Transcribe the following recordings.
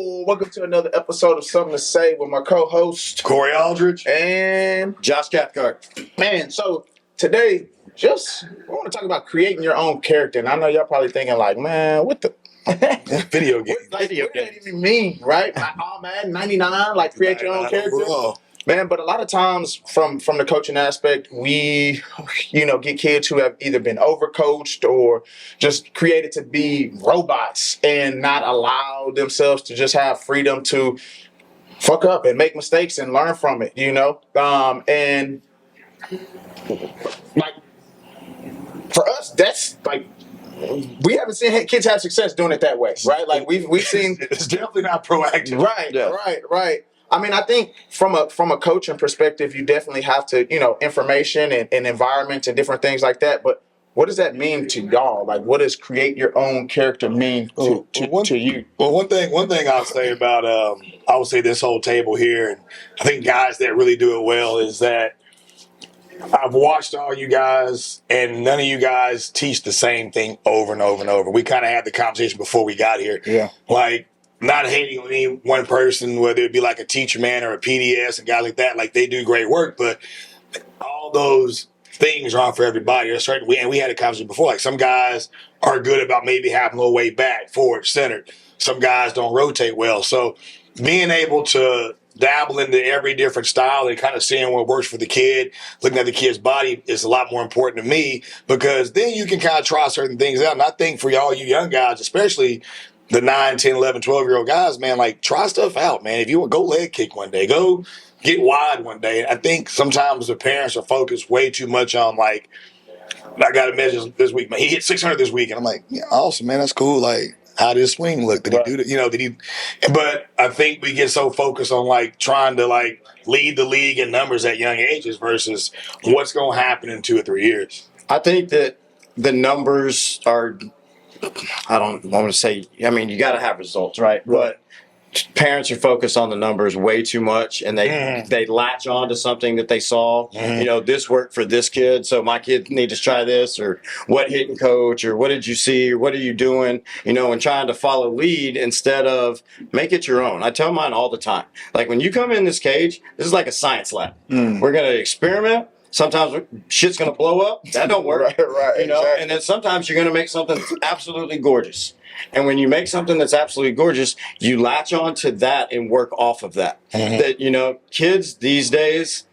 Yo, welcome to another episode of Something to Say with my co-host Corey Aldridge and Josh Cathcart. Man. So today, I want to talk about creating your own character. And I know y'all probably thinking like, man, what the video game. what does that even mean, right? Oh man, 99, like create your own character. Overall. Man, but a lot of times from the coaching aspect, we, get kids who have either been overcoached or just created to be robots and not allow themselves to just have freedom to fuck up and make mistakes and learn from it, and like for us, that's like we haven't seen kids have success doing it that way, right? Like we've seen It's definitely not proactive. Right. I mean, I think from a coaching perspective, you definitely have to, information and environment and different things like that. But what does that mean to y'all? Like, what does create your own character mean to you? Well, one thing I'll say about I would say this whole table here, and I think guys that really do it well is that I've watched all you guys, and none of you guys teach the same thing over and over and over. We kind of had the conversation before we got here. Yeah. Like, not hating on any one person, whether it be like a teacher man or a PDS and guys like that, like they do great work, but all those things aren't for everybody. And we had a conversation before, like some guys are good about maybe having a little way back, forward, centered. Some guys don't rotate well. So being able to dabble into every different style and kind of seeing what works for the kid, looking at the kid's body is a lot more important to me, because then you can kind of try certain things out. And I think for all you young guys, especially the 9, 10, 11, 12-year-old guys, man, like try stuff out, man. If you want, go leg kick one day, go get wide one day. I think sometimes the parents are focused way too much on like, I got to measure this week, man. He hit 600 this week. And I'm like, yeah, awesome, man. That's cool. Like, how did his swing look? Did he do that? But I think we get so focused on like trying to like lead the league in numbers at young ages versus what's going to happen in 2 or 3 years. I think that the numbers are, I don't want to say, I mean, you got to have results, right? But parents are focused on the numbers way too much, and they latch on to something that they saw. This worked for this kid, so my kid needs to try this, or what hitting coach, or what did you see, or what are you doing, and trying to follow lead instead of make it your own. I tell mine all the time. Like when you come in this cage, this is like a science lab. We're going to experiment. Sometimes shit's going to blow up. That don't work. Right. Exactly. And then sometimes you're going to make something that's absolutely gorgeous. And when you make something that's absolutely gorgeous, you latch on to that and work off of that. That, kids these days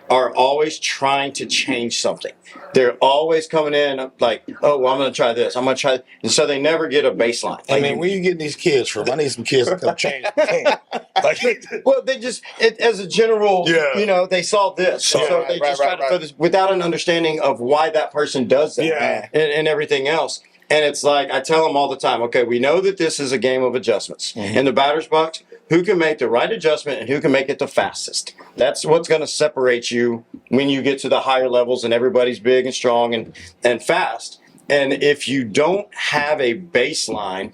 are always trying to change something. They're always coming in like, oh, well, I'm going to try this. I'm going to try. And so they never get a baseline. I mean, where you getting these kids from? I need some kids to come change the game. Well, they just, as a general, they saw this. So they just try to throw this without an understanding of why that person does that and everything else. And it's like, I tell them all the time, okay, we know that this is a game of adjustments. In the batter's box, who can make the right adjustment and who can make it the fastest? That's what's going to separate you when you get to the higher levels and everybody's big and strong and fast. And if you don't have a baseline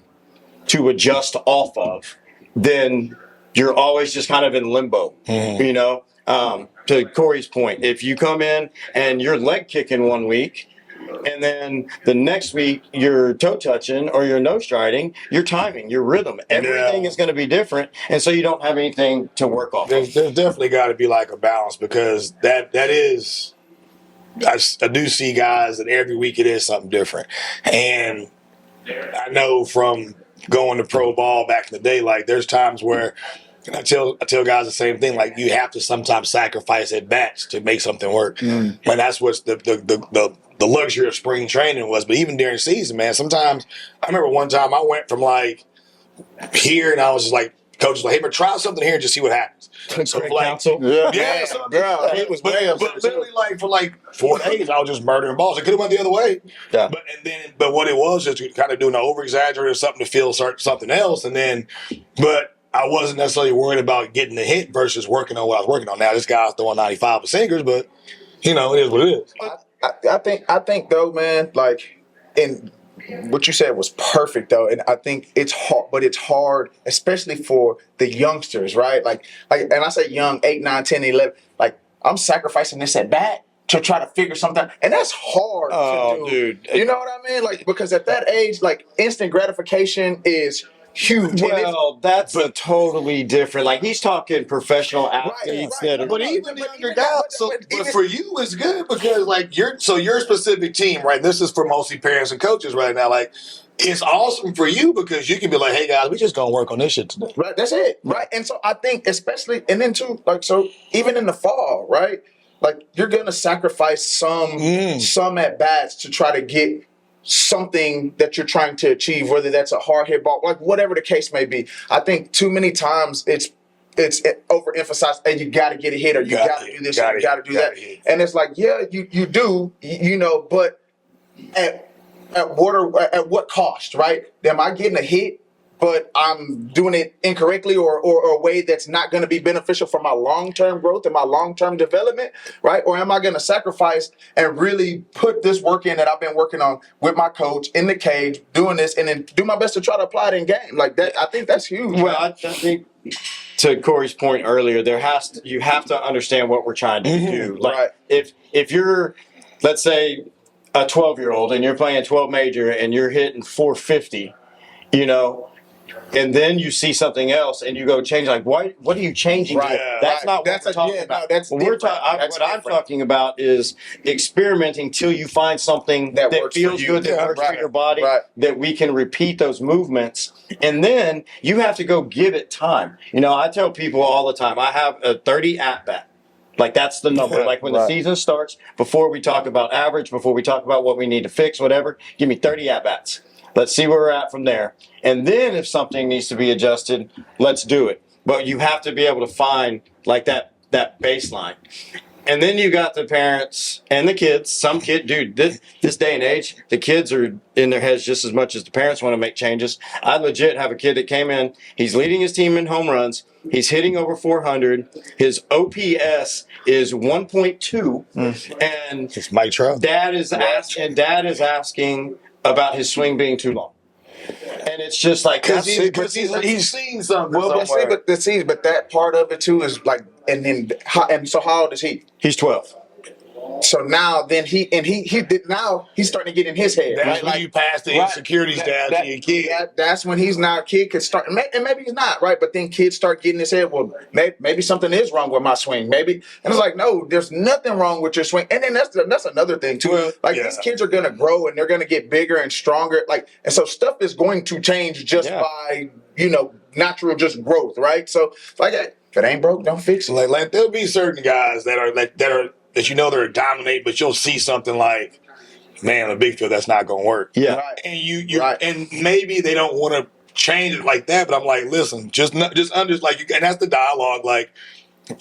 to adjust off of, then you're always just kind of in limbo, To Corey's point, if you come in and you're leg kicking one week, and then the next week you're toe touching or you're nose striding, your timing, your rhythm, everything is going to be different. And so you don't have anything to work off. There's definitely got to be like a balance, because that is, I do see guys that every week it is something different. And I know from going to pro ball back in the day, like there's times where, and I tell guys the same thing, like you have to sometimes sacrifice at bats to make something work. And that's what's the luxury of spring training was. But even during season, man, sometimes I remember one time I went from like here and I was just like, coach was like, hey, but try something here and just see what happens. So like, Counsel. It was but literally like for like 4 days, I was just murdering balls. It could have went the other way. Yeah. But what it was is kind of doing an over exaggerated something to feel something else, but I wasn't necessarily worried about getting the hit versus working on what I was working on. Now this guy's throwing 95 with singers, but it is what it is. I think though, man, like, and what you said was perfect though, and I think it's hard, but it's hard, especially for the youngsters, right? Like, and I say young, 8, 9, 10, 11. Like, I'm sacrificing this at bat to try to figure something out, and that's hard to do. Dude, you know what I mean? Like, because at that age, like, instant gratification is huge. Well, that's a totally different. Like he's talking professional athletes that are. But even the younger guys. But for you, it's good because like your specific team, right? This is for mostly parents and coaches right now. Like it's awesome for you because you can be like, hey guys, we just gonna work on this shit today. Right, that's it. Right, and so I think especially, and then too, like so, even in the fall, right? Like you're gonna sacrifice some at bats to try to get something that you're trying to achieve, whether that's a hard hit ball, like whatever the case may be. I think too many times it's overemphasized, and you got to get a hit, or you got to do this, or you got to do that, and it's like, yeah, you do, but at what cost, right? Am I getting a hit, but I'm doing it incorrectly or a way that's not going to be beneficial for my long-term growth and my long-term development, right? Or am I going to sacrifice and really put this work in that I've been working on with my coach in the cage, doing this, and then do my best to try to apply it in game? Like that, I think that's huge. Well, I think to Corey's point earlier, you have to understand what we're trying to do. Like if you're, let's say, a 12-year-old and you're playing 12 major and you're hitting 450, and then you see something else and you go change, like what are you changing? Right. That's not what we're talking about. What I'm talking about is experimenting till you find something that feels good, that works for your body, that we can repeat those movements. And then you have to go give it time. I tell people all the time, I have a 30 at-bat. Like that's the number. Like when the season starts, before we talk about average, before we talk about what we need to fix, whatever, give me 30 at-bats. Let's see where we're at from there. And then if something needs to be adjusted, let's do it. But you have to be able to find like that baseline. And then you got the parents and the kids. Some kid, dude, this day and age, the kids are in their heads just as much as the parents want to make changes. I legit have a kid that came in. He's leading his team in home runs. He's hitting over 400. His OPS is 1.2. And it's Mike Trout. Dad is asking about his swing being too long. And it's just like because he's seen something. Well, but that part of it too is like, so how old is he? He's 12. So now then he's starting to get in his head. That's when you pass the insecurities down to your kid. That's when he's now kid can start, and maybe he's not, right? But then kids start getting his head. Well, maybe something is wrong with my swing. Maybe, and it's like, no, there's nothing wrong with your swing. And then that's another thing too. These kids are gonna grow and they're gonna get bigger and stronger. And so stuff is going to change just by natural just growth, right? So like, if it ain't broke, don't fix it. Like there'll be certain guys that are they're dominate, but you'll see something like, man, on the big field, that's not going to work. Yeah. Right. And and maybe they don't want to change it like that, but I'm like, listen, just under, like, and that's the dialogue. Like,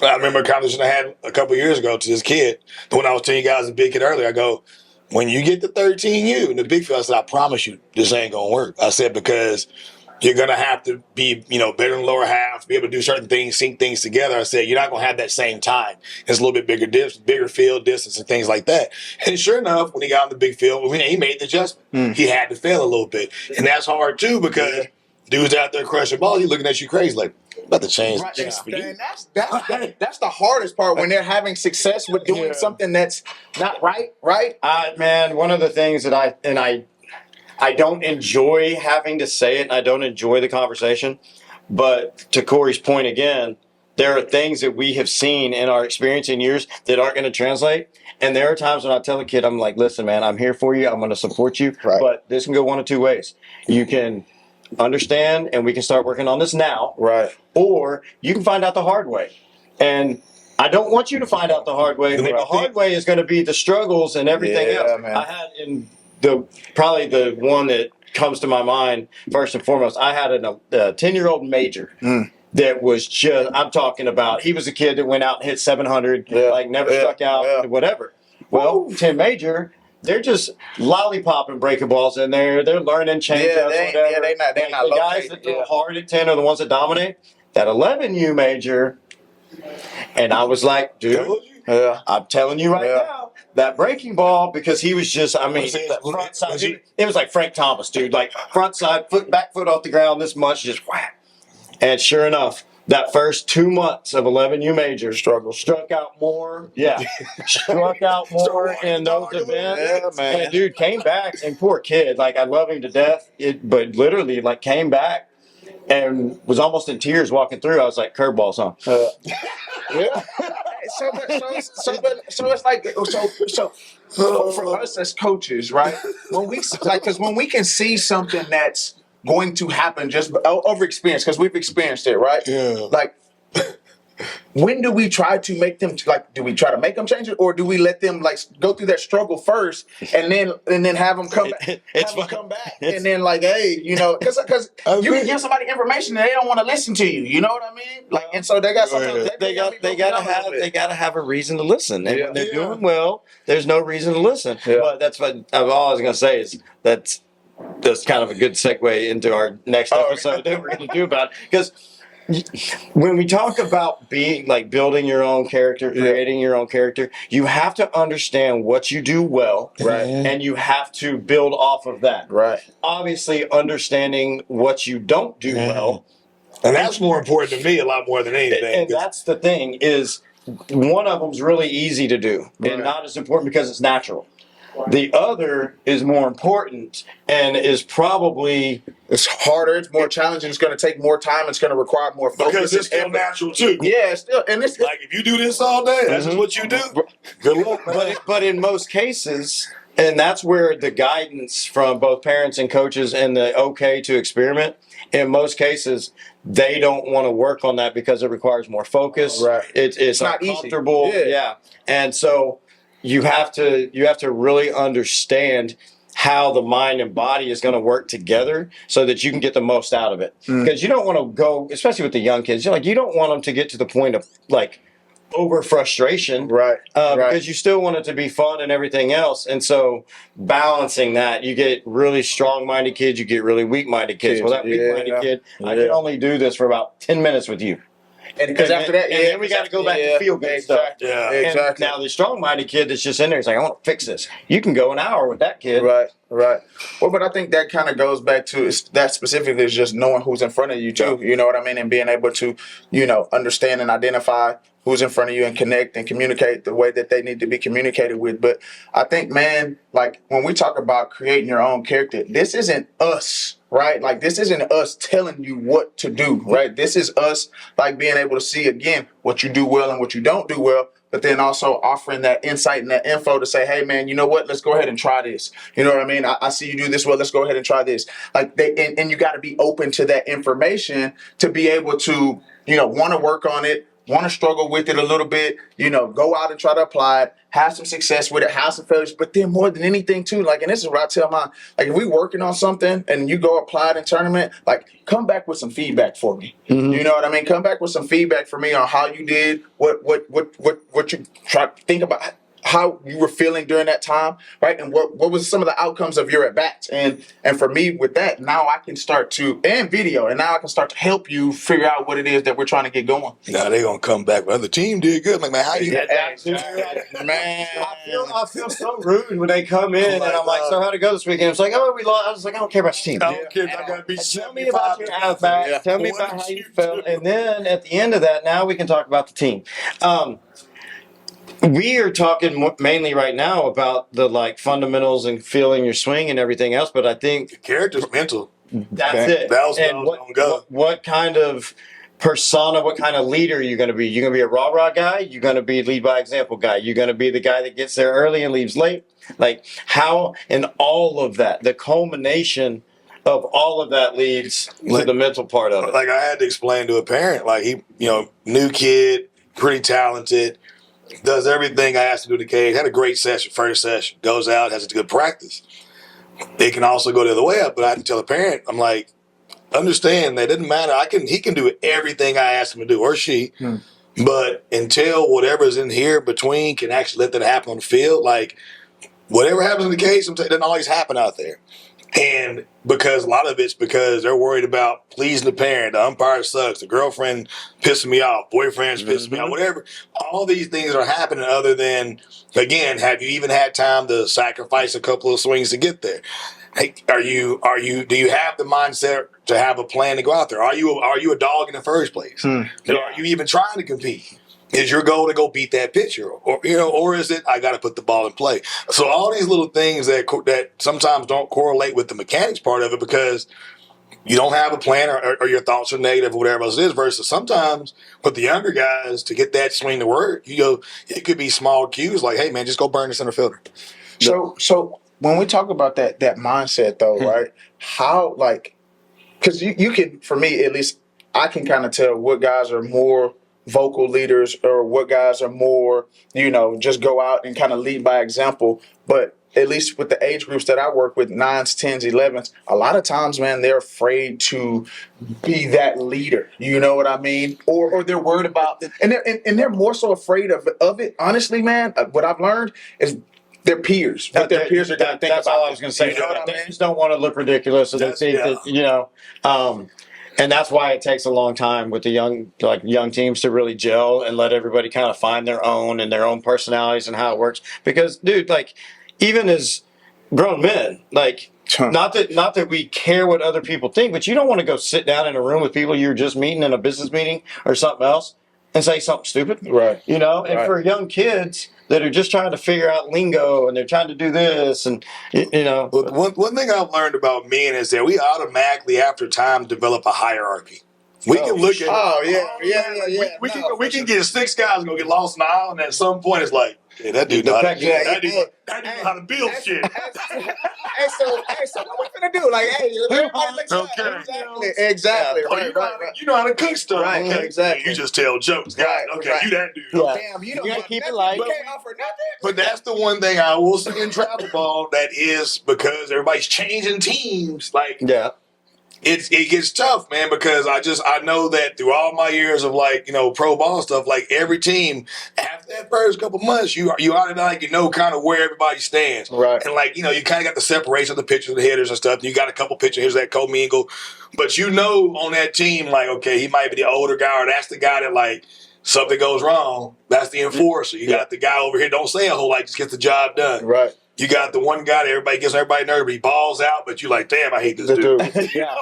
I remember a conversation I had a couple years ago to this kid, when I was telling you guys the big kid earlier, I go, when you get to 13U in the big field, I said, I promise you, this ain't going to work. I said, because you're going to have to be, better than lower half, be able to do certain things, sync things together. I said, you're not going to have that same time. It's a little bit bigger field distance and things like that. And sure enough, when he got on the big field, he made the adjustment. He had to fail a little bit. And that's hard too, because dudes out there crushing balls, he's looking at you crazy like, about to change this for you. And that's the hardest part when they're having success with doing something that's not right? Man, one of the things that I don't enjoy having to say it, and I don't enjoy the conversation. But to Corey's point again, there are things that we have seen in our experience in years that aren't going to translate. And there are times when I tell a kid, I'm like, listen, man, I'm here for you. I'm going to support you. Right. But this can go one of two ways. You can understand, and we can start working on this now. Right. Or you can find out the hard way. And I don't want you to find out the hard way. But the hard way is going to be the struggles and everything else. Man. I had probably the one that comes to my mind first and foremost, I had a 10-year-old major that was just, I'm talking about, he was a kid that went out and hit 700, never struck out, whatever. Well, 10 major, they're just lollipopping breaking balls in there. They're learning change-ups, whatever. They're not the guys that throw hard at 10 are the ones that dominate. That 11U major, and I was like, dude, I'm telling you right now, that breaking ball, because he was just, front side, it was like Frank Thomas, dude, like front side, back foot off the ground this much, just whack. And sure enough, that first 2 months of 11U major struck out more. Yeah. Struck out more in those events. Yeah, man. And dude came back, and poor kid, like I love him to death, but literally like came back and was almost in tears walking through. I was like, curveballs, huh? Yeah. So it's like for us as coaches, right? When we like, because when we can see something that's going to happen just over experience, because we've experienced it, right? Yeah. Like, when do we try to make them like? Do we try to make them change it, or do we let them like go through that struggle first, and then have them come back? Come back, and then like, hey, you know, because you can give somebody information and they don't want to listen to you. You know what I mean? Like, and so they got something. They gotta have a reason to listen. And when they're doing well, there's no reason to listen. Yeah. But that's what all I was gonna say is that's kind of a good segue into our next episode that we're gonna do about it. Because when we talk about being like building your own character, creating your own character, you have to understand what you do well, Right. and you have to build off of that. Right. Obviously, understanding what you don't do well. And that's more important to me, a lot more than anything. And that's the thing is, one of them's really easy to do and not as important because it's natural. The other is more important and is probably it's harder. It's more challenging. It's going to take more time. It's going to require more focus. Because it's still natural too. Yeah, it's still, and it's like if you do this all day, that's just what you do. Good luck, man. But in most cases, and that's where the guidance from both parents and coaches and the okay to experiment. In most cases, they don't want to work on that because it requires more focus. Right. It's not uncomfortable. easy. Yeah. And so you have to really understand how the mind and body is going to work together so that you can get the most out of it. Because you don't want to go, especially with the young kids, you don't want them to get to the point of like over frustration, right? Because you still want it to be fun and everything else. And so balancing that, you get really strong-minded kids, you get really weak-minded kids. Well, that weak-minded kid, I can only do this for about 10 minutes with you. And because after that, and then we got to go back to feel good stuff. Yeah, exactly. Now the strong-minded kid that's just in there, he's like, I want to fix this. You can go an hour with that kid. Right. Well, but I think that kind of goes back to that specifically is just knowing who's in front of you too. You know what I mean, and being able to, understand and identify who's in front of you and connect and communicate the way that they need to be communicated with. But I think, man, like when we talk about creating your own character, this isn't us. Right? Like this isn't us telling you what to do, right? This is us like being able to see again what you do well and what you don't do well, but then also offering that insight and that info to say, hey man, you know what? Let's go ahead and try this. You know what I mean? I see you do this well. Let's go ahead and try this. Like and you got to be open to that information to be able to, want to work on it, want to struggle with it a little bit, go out and try to apply it, have some success with it, have some failures, but then more than anything too, like, and this is what I tell my, like if we working on something and you go apply it in tournament, like come back with some feedback for me. Mm-hmm. You know what I mean? Come back with some feedback for me on how you did, what you try to think about, how you were feeling during that time, right? And what was some of the outcomes of your at-bats. And for me with that, now I can start to, and video, and now I can start to help you figure out what it is that we're trying to get going. Now they're going to come back. Well, the team did good. Like, man, how you man, I feel so rude when they come in and I'm like, so how'd it go this weekend? It's like, oh, we lost. I was like, I don't care about your team. I don't care. I got to be Tell me about your at-bats. Tell me about how you felt. And then at the end of that, now we can talk about the team. We are talking mainly right now about the like fundamentals and feeling your swing and everything else, but I think the character's mental. That's it. What kind of persona, what kind of leader are you going to be? You're going to be a rah-rah guy? You're going to be a lead by example guy? You're going to be the guy that gets there early and leaves late? Like how, and all of that, the culmination of all of that leads to the mental part of it. Like I had to explain to a parent, like he, new kid, pretty talented, does everything I asked him to do in the cage, had a great session, first session, goes out, has a good practice. It can also go the other way up, but I have to tell a parent, I'm like, understand that it doesn't matter. He can do everything I asked him to do, or she, but until whatever's in here between can actually let that happen on the field, like whatever happens in the cage, it doesn't always happen out there. And because a lot of it's because they're worried about pleasing the parent, the umpire sucks, the girlfriend pissing me off, boyfriend's pissing me off, whatever. All these things are happening other than, again, have you even had time to sacrifice a couple of swings to get there? Hey, do you have the mindset to have a plan to go out there? Are you a dog in the first place? Are you even trying to compete? Is your goal to go beat that pitcher, or is it I got to put the ball in play? So all these little things that sometimes don't correlate with the mechanics part of it, because you don't have a plan or your thoughts are negative or whatever else it is, versus sometimes with the younger guys to get that swing to work, it could be small cues like, hey man, just go burn the center fielder. So when we talk about that mindset though, right? How because you can, for me at least, I can kind of tell what guys are more vocal leaders or what guys are more, just go out and kind of lead by example. But at least with the age groups that I work with, 9s, 10s, 11s, a lot of times, man, they're afraid to be that leader. You know what I mean? Or they're worried about it. And they're more so afraid of it. Honestly, man, what I've learned is their peers. What their peers are going to think about. That's all I was going to say. You know what I mean? They just don't want to look ridiculous. So they think that, and that's why it takes a long time with the young teams to really gel and let everybody kind of find their own and their own personalities and how it works. Because, dude, even as grown men, not that we care what other people think, but you don't want to go sit down in a room with people you're just meeting in a business meeting or something else and say something stupid. Right. And for young kids that are just trying to figure out lingo and they're trying to do this and, One thing I've learned about men is that we automatically, after time, develop a hierarchy. We can look at. Oh, yeah. We can get 6 guys going to get lost in the aisle, and at some point it's like, hey, that dude know how to build shit. Hey, so what we finna do? Everybody make sense. Okay. Exactly. Right. Right. You know how to cook stuff. Right, okay. exactly. You just tell jokes. Right, Okay, right. you that dude. Yeah. Damn, you You don't gotta got keep it nothing. light. You can't offer nothing. But that's the one thing I will say in travel ball that is because everybody's changing teams. Yeah. It gets tough, man, because I know that through all my years of pro ball stuff, every team after that first couple months, you automatically know kind of where everybody stands. Right. And you kind of got the separation of the pitchers and the hitters and stuff. And you got a couple pitcher hitters that commingle. But on that team, okay, he might be the older guy, or that's the guy that something goes wrong. That's the enforcer. You got the guy over here, don't say a whole lot, just get the job done. Right. You got the one guy that everybody nervous. He balls out, but you're like, damn, I hate this dude. Yeah.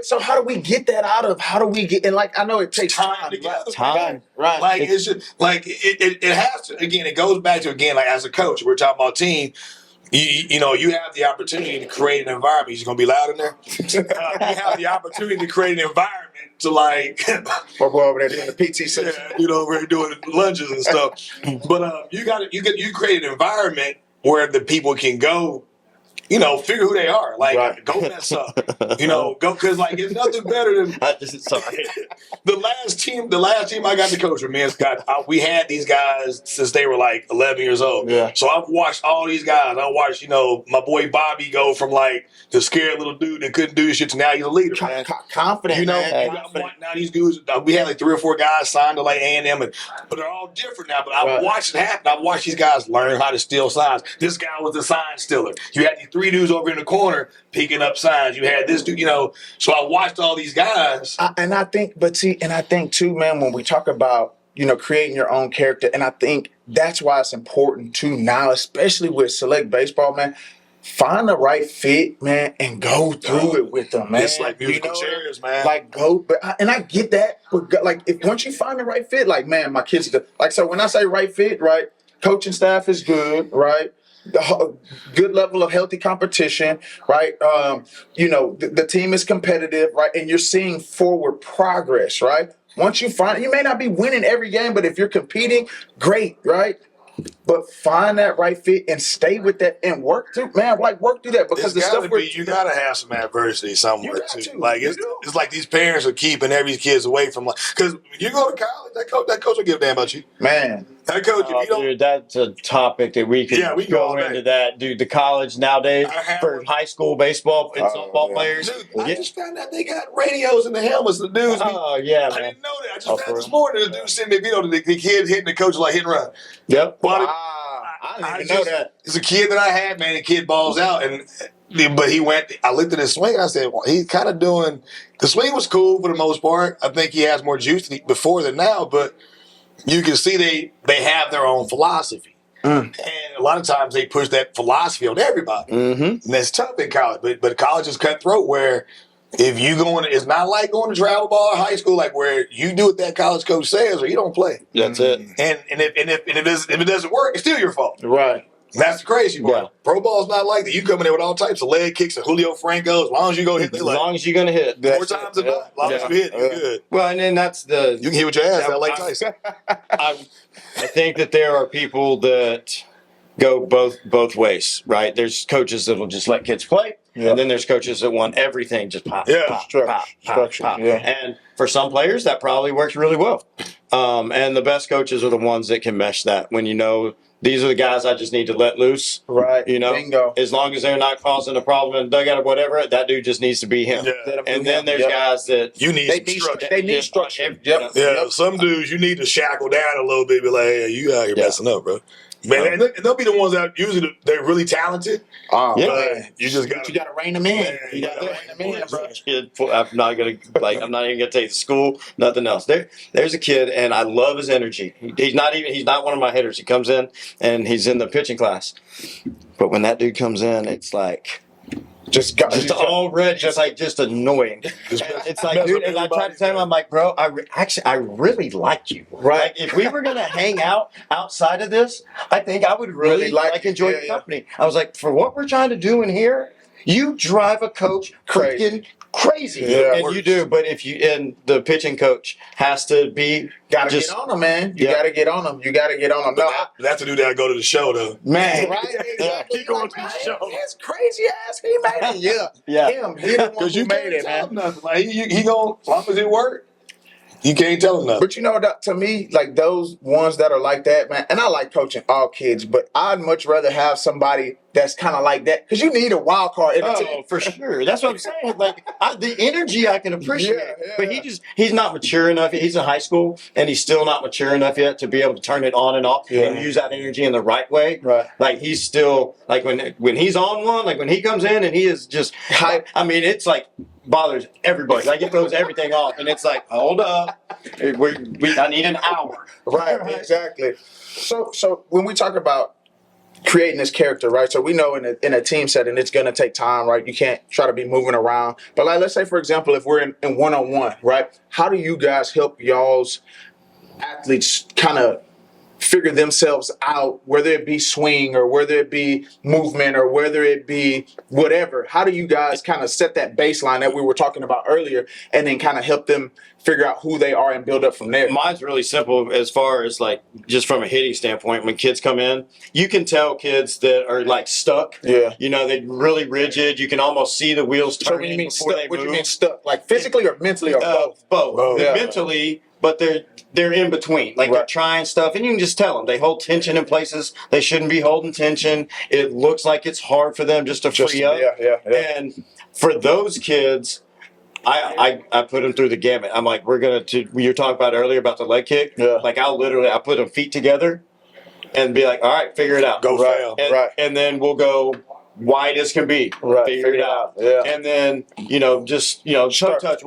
So how do we get that out of? How do we get? And I know it takes time. Time. Right. It's just it has to. Again, it goes back to as a coach. We're talking about team. You have the opportunity to create an environment. He's going to be loud in there. You have the opportunity to create an environment to Or boy over there doing the PT session. we're doing lunges and stuff. But you create an environment where the people can go, figure who they are. Go mess up. Go because it's nothing better than the last team I got to coach with, man, Scott. We had these guys since they were 11 years old. Yeah. So I've watched all these guys. I watched, my boy Bobby go from the scared little dude that couldn't do shit to now he's a leader, man. Confident, man. Now these dudes, we had 3 or 4 guys signed to A&M, but they're all different now. But I've watched it happen. I've watched these guys learn how to steal signs. This guy was the sign stealer. You had these 3 dudes over in the corner picking up signs. You had this dude, So I watched all these guys. I think too, man, when we talk about, creating your own character, and I think that's why it's important too now, especially with select baseball, man. Find the right fit, man, and go through it with them, man. It's like musical chairs, man. And I get that, but if once you find the right fit, man, my kids, so when I say right fit, right, coaching staff is good, right. The good level of healthy competition, right? The team is competitive, right? And you're seeing forward progress, right? Once you find, you may not be winning every game, but if you're competing, great, right? But find that right fit and stay with that and work through that because the stuff you gotta have some adversity somewhere too. It's like these parents are keeping every kids away from because when you go to college, that coach will give a damn about you, man. That coach, dude, that's a topic that we could go into that, dude. The college nowadays for high school baseball and softball players. Dude, I just found out they got radios in the helmets. The dudes. Oh yeah, man. I didn't know that. I just found this morning the dude sending the video. The kid hitting the coach hit and run. Yep. I didn't even know that. It's a kid that I had, man. The kid balls out but he went. I looked at his swing. And I said, well, he's kind of doing. The swing was cool for the most part. I think he has more juice before than now, but. You can see they have their own philosophy. And a lot of times they push that philosophy on everybody. Mm-hmm. And that's tough in college. But college is cutthroat where if you it's not like going to travel ball or high school, where you do what that college coach says or you don't play. That's it. And if it doesn't work, it's still your fault. Right. That's crazy, bro. Yeah. Pro ball's not like that. You come in there with all types of leg kicks and Julio Franco. As long as you go hit, As long as you're gonna hit, more times than not. As long as you hit, you're good. Well, and then that's You can hit with your ass out like I- Tyson. I think that there are people that go both ways, right? There's coaches that will just let kids play, and then there's coaches that want everything just pop, pop, structure. pop. And for some players, that probably works really well. And the best coaches are the ones that can mesh that. When you know these are the guys I just need to let loose, Right. You know, Bingo. as long as they're not causing a problem in the dugout or whatever, that dude just needs to be him. Yeah. And then there's guys that You need They some need structure. They need structure. Yep. Yeah, some dudes you need to shackle down a little bit. Be like, hey, you out here messing up, bro. Man, and they'll be the ones that usually they're really talented. Yeah. But you just got You gotta rein them in. Man, You gotta rein them in, bro. kid. I'm not even gonna take the school. Nothing else. There's a kid, and I love his energy. He's not one of my hitters. He comes in and he's in the pitching class. But when that dude comes in, it's like just already just annoying. It's like, dude, and I tried to tell him, I'm like, bro, I really like you. Right. Like, if we were gonna hang out outside of this, I think I would really enjoy your company. I was like, for what we're trying to do in here, you drive a coach freaking crazy. Yeah, And you do, but and the pitching coach has to be Gotta get on them, man. You gotta get on them. No, that's the dude that go to the show though. man. right? Exactly. He going to the show. It's crazy ass. He made it. Yeah. Him. He the one Because who you made can't it, tell man. him nothing. Like he gonna, as long as it work, you can't tell him nothing. But you know, to me, like those ones that are like that, man, and I like coaching all kids, but I'd much rather have somebody that's kind of like that because you need a wild card in the team. Oh, for sure. That's what I'm saying. Like the energy I can appreciate, but he's not mature enough. He's in high school and he's still not mature enough yet to be able to turn it on and off and use that energy in the right way. Right. Like he's still like when he's on one, like when he comes in and he is just hype. I mean, it's like bothers everybody. Like it throws everything off, and it's like, hold up, I need an hour. Right. Exactly. So when we talk about creating this character, right? So we know in a team setting, it's going to take time, right? You can't try to be moving around. But like, let's say, for example, if we're in one-on-one, right? How do you guys help y'all's athletes kind of figure themselves out, whether it be swing or whether it be movement or whether it be whatever? How do you guys kind of set that baseline that we were talking about earlier and then kind of help them figure out who they are and build up from there? Mine's really simple as far as like just from a hitting standpoint. When kids come in, you can tell kids that are like stuck. Yeah. You know, they're really rigid. You can almost see the wheels So turning when you mean before stuck, they what move. you mean stuck? Like physically or mentally or both? Both. Yeah. Mentally, but they're in between. Like they're trying stuff, and you can just tell them they hold tension in places they shouldn't be holding tension. It looks like it's hard for them just to free up. Yeah. And for those kids, I put them through the gamut. I'm like, you're talking about earlier about the leg kick. Yeah. Like I put them feet together and be like, all right, figure it out. Go fail. And then we'll go wide as can be. Right. Figure it out. Yeah. And then, toe touch,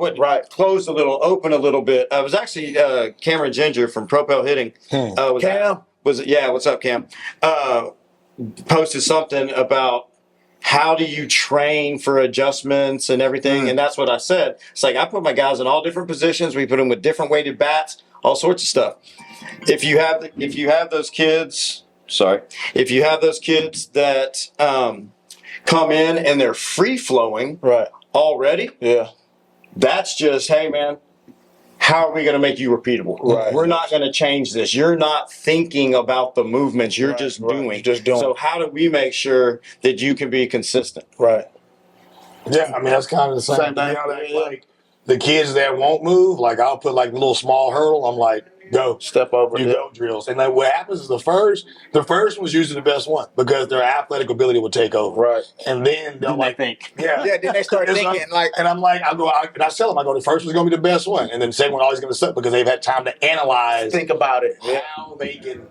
close a little, open a little bit. I was actually Cameron Ginger from Propel Hitting. What's up, Cam? Posted something about how do you train for adjustments and everything, and that's what I said. It's like I put my guys in all different positions. We put them with different weighted bats, all sorts of stuff. If you have those kids that come in and they're free flowing already, that's just, hey man, how are we going to make you repeatable? Right. We're not going to change this. You're not thinking about the movements. You're just doing. You're just doing. So how do we make sure that you can be consistent? Right. Yeah, I mean that's kind of the same thing. Like the kids that won't move, like I'll put like a little small hurdle. I'm like, go step over. You go drills, and then what happens is the first was usually the best one because their athletic ability will take over. Right. And then they'll think. Yeah. Then they start thinking and I'm like, I tell them, the first one's going to be the best one, and then the second one always going to suck because they've had time to analyze, think about it, how they can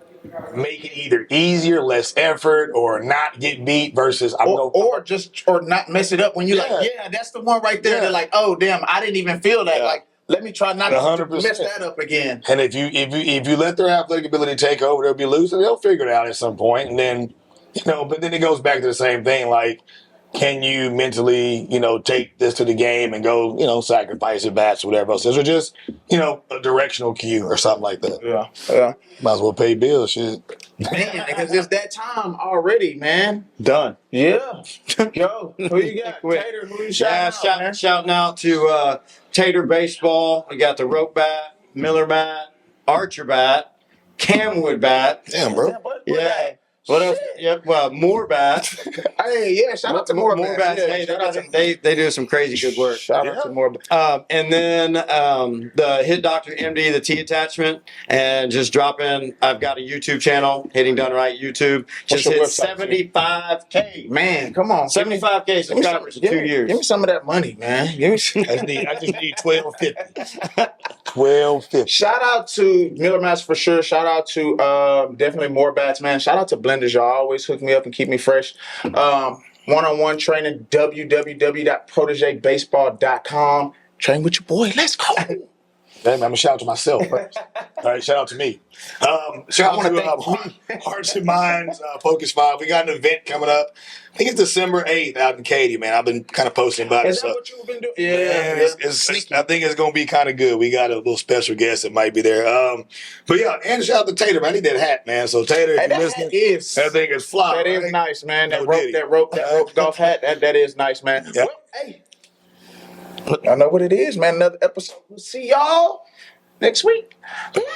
make it either easier, less effort, or not get beat versus or not mess it up when you're like, that's the one right there. Yeah. They're like, oh damn, I didn't even feel that. Yeah. Like, let me try not to 100%. mess that up again. And if you let their athletic ability take over, they'll be loose and they'll figure it out at some point. And then, but then it goes back to the same thing. Like can you mentally, take this to the game and go, sacrifice your bats or whatever else is, or just, a directional cue or something like that. Yeah. Might as well pay bills, shit. Man, because it's that time already, man. Done. Yeah. Yo, who you got? Tater, who you shouting out, man? Shouting out to Tater Baseball. We got the rope bat, Miller bat, Archer bat, Camwood bat. Damn, bro. Yeah. What else? Yep. Well, more bats. Hey, yeah. Shout out to more bats. Yeah, Hey, they do some crazy good work. Shout out to more. And then the Hit Doctor MD, the T attachment, and just drop in. I've got a YouTube channel, Hitting Done Right YouTube. Just hit 75K. Man, come on. 75K subscribers in 2 years. Give me some of that money, man. Give me some. I just need $12.50. $12.50. Shout out to Miller Mats for sure. Shout out to definitely more bats, man. Shout out to Blenders. Y'all always hook me up and keep me fresh. One-on-one training, www.protegebaseball.com. Train with your boy. Let's go. Hey, man, I'm going to shout out to myself first. All right, shout out to me. Shout out to Hearts and Minds, Focus 5. We got an event coming up. I think it's December 8th out in Katy, man. I've been kind of posting about it. Is that what you've been doing? Yeah, I think it's going to be kind of good. We got a little special guest that might be there. But yeah, and shout out to Tater, man. I need that hat, man. So Tater, if you're listening, that thing is fly. That is nice, man. That rope golf hat, that is nice, man. Yep. Well, hey, I know what it is, man. Another episode. We'll see y'all next week. Later.